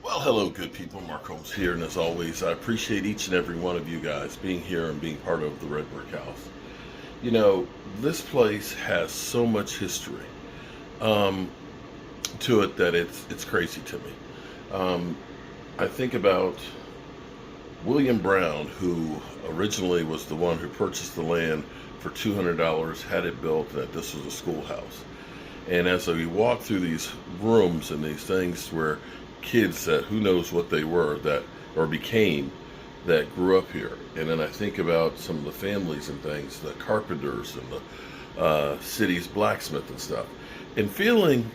Well, hello, good people. Mark Holmes here, and as always, I appreciate each and every one of you guys being here and being part of the Red Brick House. You know, this place has so much history um, to it that it's crazy to me. Um, I think about William Brown, who originally was the one who purchased the land for $200, had it built, that this was a schoolhouse. And as we walk through these rooms and these things where kids that who knows what they were that or became that grew up here, and then I think about some of the families and things, the carpenters and the city's blacksmith and stuff, and feeling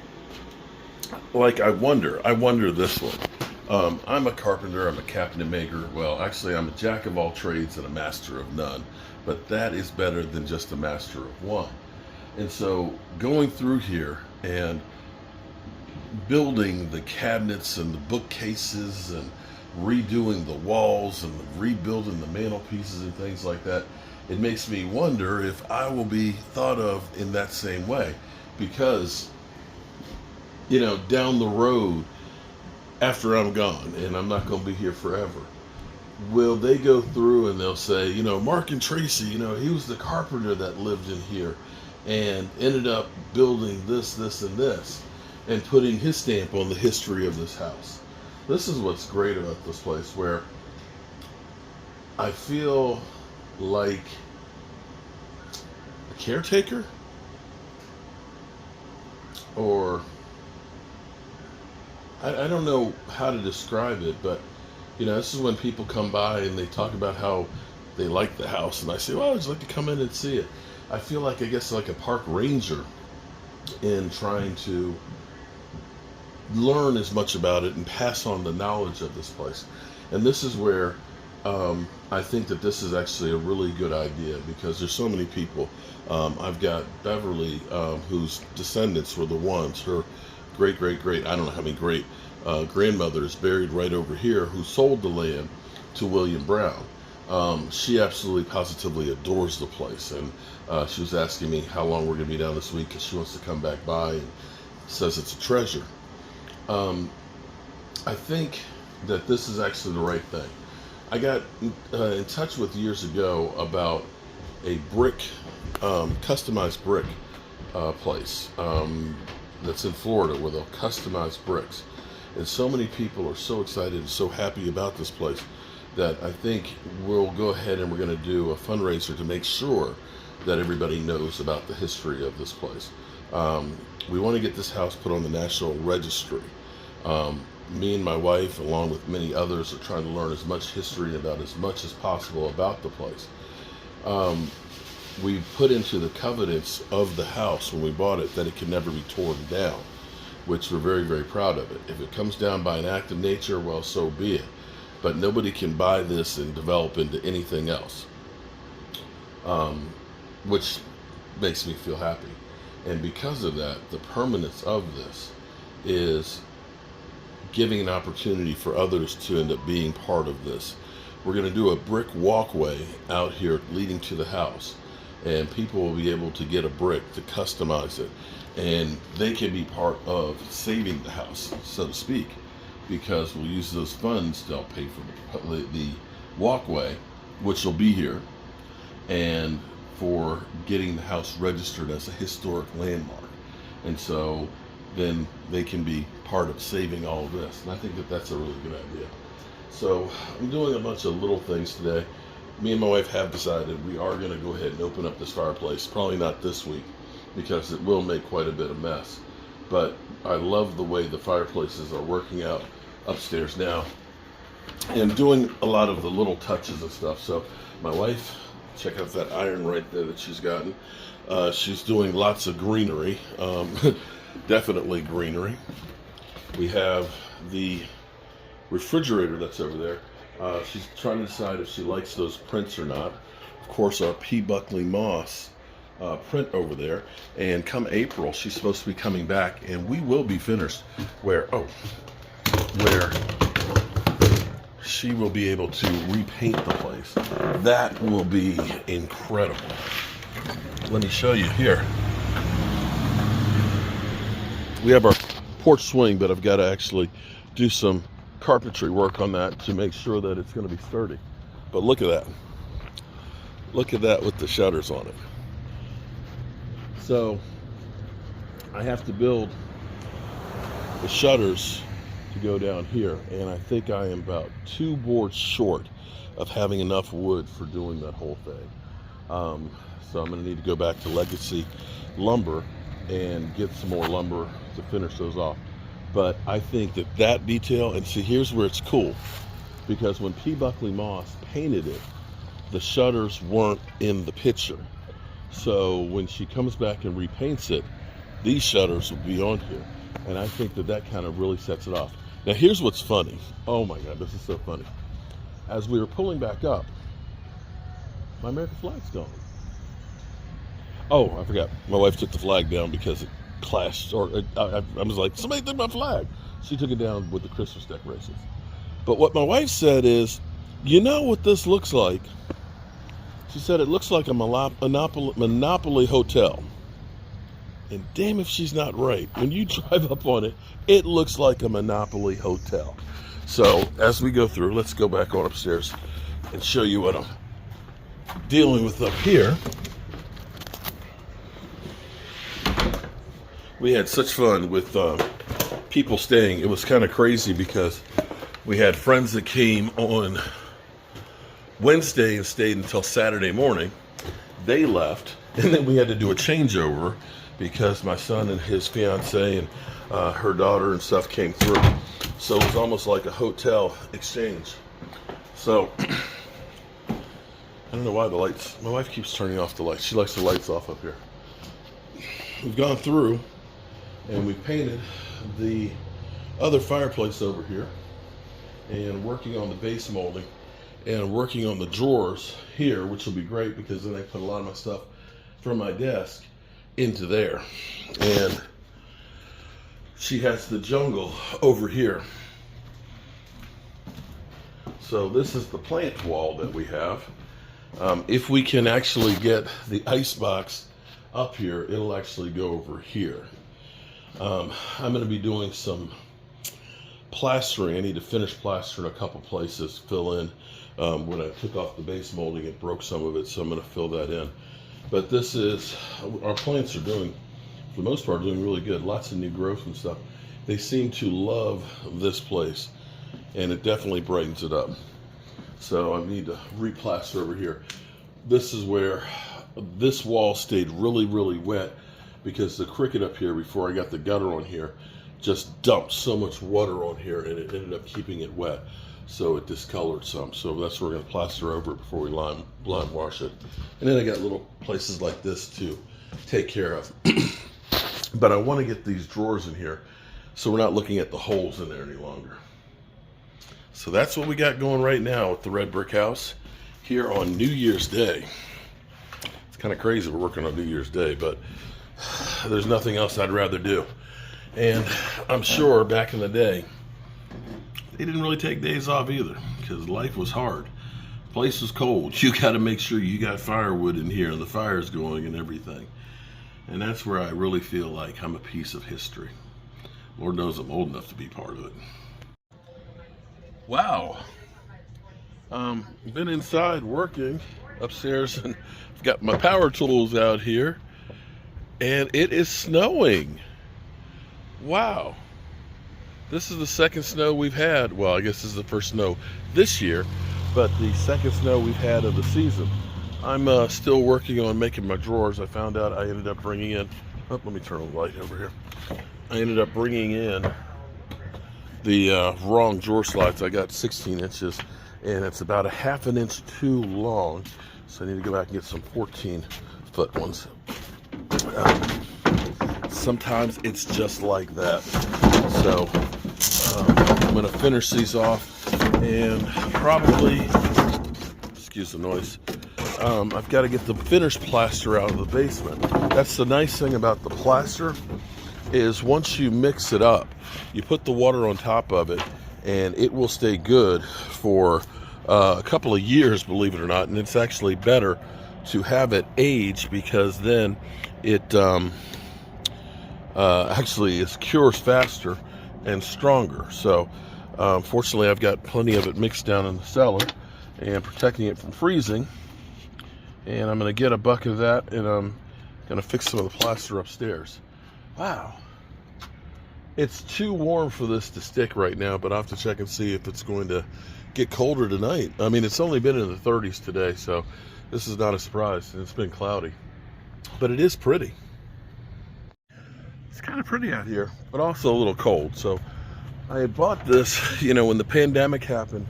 like I wonder this one. I'm a carpenter, I'm a cabinet maker. Well, actually, I'm a jack of all trades and a master of none, but that is better than just a master of one. And so going through here and building the cabinets and the bookcases and redoing the walls and rebuilding the mantelpieces and things like that, it makes me wonder if I will be thought of in that same way. Because, down the road, after I'm gone, and I'm not going to be here forever, will they go through and they'll say, Mark and Tracy, he was the carpenter that lived in here and ended up building this, this, and this, and putting his stamp on the history of this house. This is what's great about this place, where I feel like a caretaker, or I don't know how to describe it, but this is when people come by and they talk about how they like the house, and I say, well, I'd just like to come in and see it. I feel like, I guess, like a park ranger in trying to learn as much about it and pass on the knowledge of this place. And this is where I think that this is actually a really good idea, because there's so many people. I've got Beverly, whose descendants were the ones, her great, great, great, I don't know how many great grandmother is buried right over here, who sold the land to William Brown. She absolutely positively adores the place, and she was asking me how long we're going to be down this week, because she wants to come back by, and says it's a treasure. I think that this is actually the right thing. I got in touch with years ago about a brick, customized brick place that's in Florida, where they'll customize bricks. And so many people are so excited and so happy about this place that I think we'll go ahead and we're going to do a fundraiser to make sure that everybody knows about the history of this place. We want to get this house put on the National Registry. Me and my wife, along with many others, are trying to learn as much history about as much as possible about the place. We put into the covenants of the house when we bought it that it can never be torn down, which we're very, very proud of it. If it comes down by an act of nature, well, so be it. But nobody can buy this and develop into anything else, which makes me feel happy. And because of that, the permanence of this is giving an opportunity for others to end up being part of this. We're going to do a brick walkway out here leading to the house, and people will be able to get a brick to customize it, and they can be part of saving the house, so to speak, because we'll use those funds to help pay for the walkway, which will be here, and for getting the house registered as a historic landmark. And so then they can be part of saving all of this. And I think that that's a really good idea. So I'm doing a bunch of little things today. Me and my wife have decided we are going to go ahead and open up this fireplace. Probably not this week, because it will make quite a bit of mess. But I love the way the fireplaces are working out upstairs now, and doing a lot of the little touches and stuff. So my wife, check out that iron right there that she's gotten. She's doing lots of greenery, definitely greenery. We have the refrigerator that's over there. She's trying to decide if she likes those prints or not. Of course, our P. Buckley Moss print over there. And come April, she's supposed to be coming back, and we will be finished where she will be able to repaint the place. That will be incredible. Let me show you here. We have our porch swing, but I've got to actually do some carpentry work on that to make sure that it's going to be sturdy. But look at that. Look at that with the shutters on it. So I have to build the shutters to go down here, and I think I am about 2 boards short of having enough wood for doing that whole thing. So I'm going to need to go back to Legacy Lumber and get some more lumber to finish those off. But I think that detail, and see, here's where it's cool, because when P. Buckley Moss painted it, the shutters weren't in the picture. So when she comes back and repaints it, these shutters will be on here. And I think that kind of really sets it off. Now here's what's funny. Oh my God, this is so funny. As we were pulling back up, my American flag's gone. Oh, I forgot. My wife took the flag down because it clashed, or I was like, somebody took my flag. She took it down with the Christmas decorations. But what my wife said is, you know what this looks like? She said it looks like a Monopoly hotel. And damn if she's not right. When you drive up on it, it looks like a Monopoly hotel. So as we go through, let's go back on upstairs and show you what I'm dealing with up here. We had such fun with people staying. It was kind of crazy because we had friends that came on Wednesday and stayed until Saturday morning. They left, and then we had to do a changeover because my son and his fiance and her daughter and stuff came through. So it was almost like a hotel exchange. So I don't know why the lights, my wife keeps turning off the lights. She likes the lights off up here. We've gone through and we painted the other fireplace over here, and working on the base molding and working on the drawers here, which will be great because then I put a lot of my stuff from my desk into there. And she has the jungle over here. So this is the plant wall that we have. If we can actually get the ice box up here, it'll actually go over here. I'm going to be doing some plastering. I need to finish plastering a couple places, fill in. When I took off the base molding, it broke some of it, so I'm going to fill that in. But this is, our plants are doing, for the most part, doing really good. Lots of new growth and stuff. They seem to love this place, and it definitely brightens it up. So I need to replaster over here. This is where this wall stayed really, really wet because the cricket up here, before I got the gutter on here, just dumped so much water on here, and it ended up keeping it wet. So it discolored some. So that's where we're going to plaster over it before we lime wash it. And then I got little places like this to take care of. But I want to get these drawers in here so we're not looking at the holes in there any longer. So that's what we got going right now with the red brick house here on New Year's Day. It's kind of crazy we're working on New Year's Day, but there's nothing else I'd rather do. And I'm sure back in the day, they didn't really take days off either because life was hard. The place was cold. You got to make sure you got firewood in here and the fire's going and everything. And that's where I really feel like I'm a piece of history. Lord knows I'm old enough to be part of it. Wow. Been inside working upstairs, and I've got my power tools out here, and it is snowing. Wow. This is the second snow we've had. Well, I guess this is the first snow this year, but the second snow we've had of the season. I'm still working on making my drawers. I found out I ended up bringing in, let me turn on the light over here. I ended up bringing in the wrong drawer slides. I got 16 inches, and it's about a half an inch too long, so I need to go back and get some 14-foot ones. Sometimes it's just like that. So I'm going to finish these off, and probably, excuse the noise, I've got to get the finished plaster out of the basement. That's the nice thing about the plaster, is once you mix it up, you put the water on top of it, and it will stay good for a couple of years, believe it or not. And it's actually better to have it age, because then it actually cures faster and stronger. So Fortunately, I've got plenty of it mixed down in the cellar and protecting it from freezing. And I'm going to get a bucket of that, and I'm going to fix some of the plaster upstairs. Wow. It's too warm for this to stick right now, but I'll have to check and see if it's going to get colder tonight. I mean, it's only been in the 30s today, so this is not a surprise. And it's been cloudy. But it is pretty. It's kind of pretty out here, but also a little cold. So I had bought this, you know, when the pandemic happened.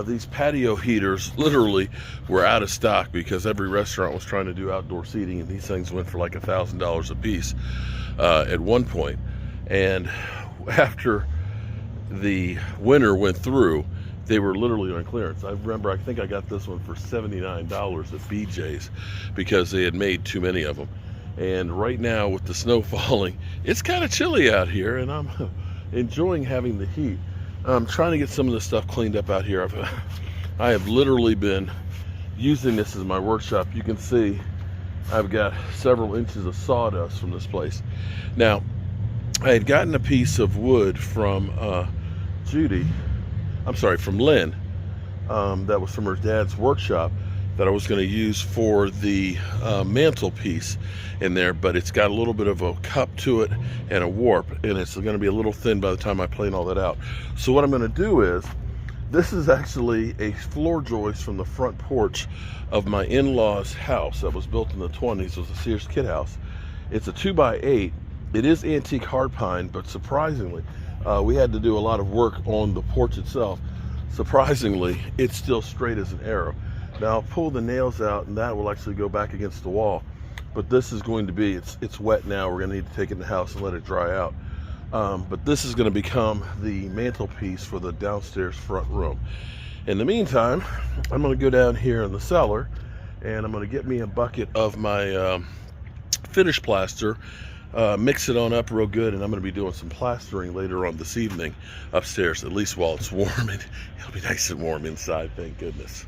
These patio heaters literally were out of stock because every restaurant was trying to do outdoor seating, and these things went for like $1,000 a piece at one point. And after the winter went through, they were literally on clearance. I remember, I think I got this one for $79 at BJ's because they had made too many of them. And right now with the snow falling, it's kind of chilly out here, and I'm enjoying having the heat. I'm trying to get some of this stuff cleaned up out here. I have literally been using this as my workshop. You can see I've got several inches of sawdust from this place. Now, I had gotten a piece of wood from from Lynn, that was from her dad's workshop, that I was going to use for the mantelpiece in there, but it's got a little bit of a cup to it and a warp, and it's going to be a little thin by the time I plane all that out. So what I'm going to do is, this is actually a floor joist from the front porch of my in-laws house that was built in the 20s. It was a Sears kid house. It's a 2x8. It is antique hard pine, but surprisingly, we had to do a lot of work on the porch itself. Surprisingly, it's still straight as an arrow. Now I'll pull the nails out, and that will actually go back against the wall. But this is going to be, it's wet now. We're going to need to take it in the house and let it dry out. But this is going to become the mantelpiece for the downstairs front room. In the meantime, I'm going to go down here in the cellar, and I'm going to get me a bucket of my finished plaster, mix it on up real good, and I'm going to be doing some plastering later on this evening upstairs, at least while it's warm, and it'll be nice and warm inside, thank goodness.